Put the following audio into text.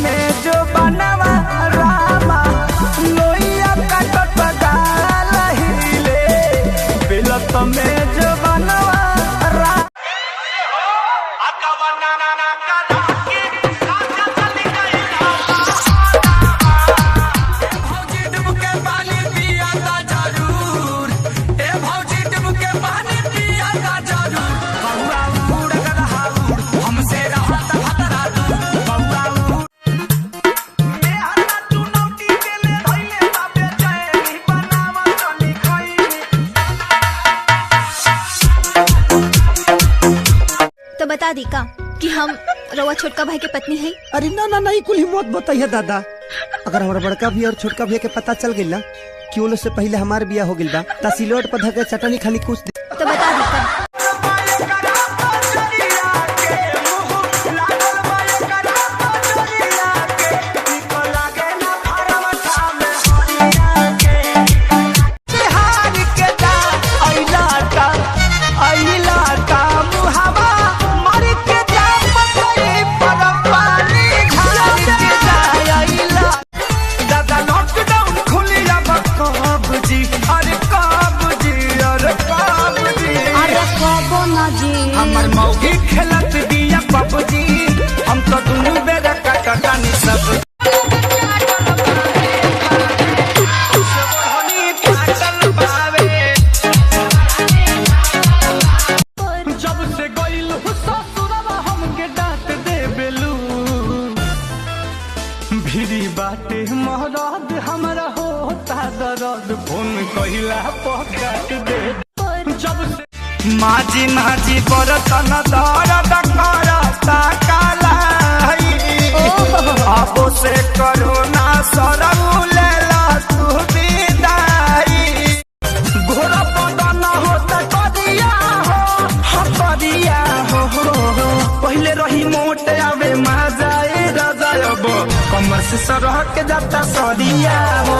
में जो बनवा रामा लोइया काटत गाल हिले बिलत में जो बनवा तो बता दी का कि हम रवा छोटका भाई के पत्नी है। अरे ना ना नहीं कुल हिम्मत बताइए दादा। अगर हमारा बड़का भी और छोटका भी के पता चल गई ना कि वो लोग से पहले हमार बिया हो गई बा ता सिलोट पर धके चटनी खाली कुछ तो बता दी का हमर मौगी खेलत दिया पबजी हम तो दुनू बेरा कटनी सब जब से गइल ससुरवा हमके डांट दे बेलू भिरी बाटे महराद हमरा होता दर्द फोन कहिला पकट दे जब से माझी माझी बरतन दर्द करता कालाई आबो से करो ना सरऊ लेला तू विदाई घोड़ा बदन होता करिया हो पहले रही मोटे आवे मजा ए रजायब कमर से सरह के जाता सरिया हो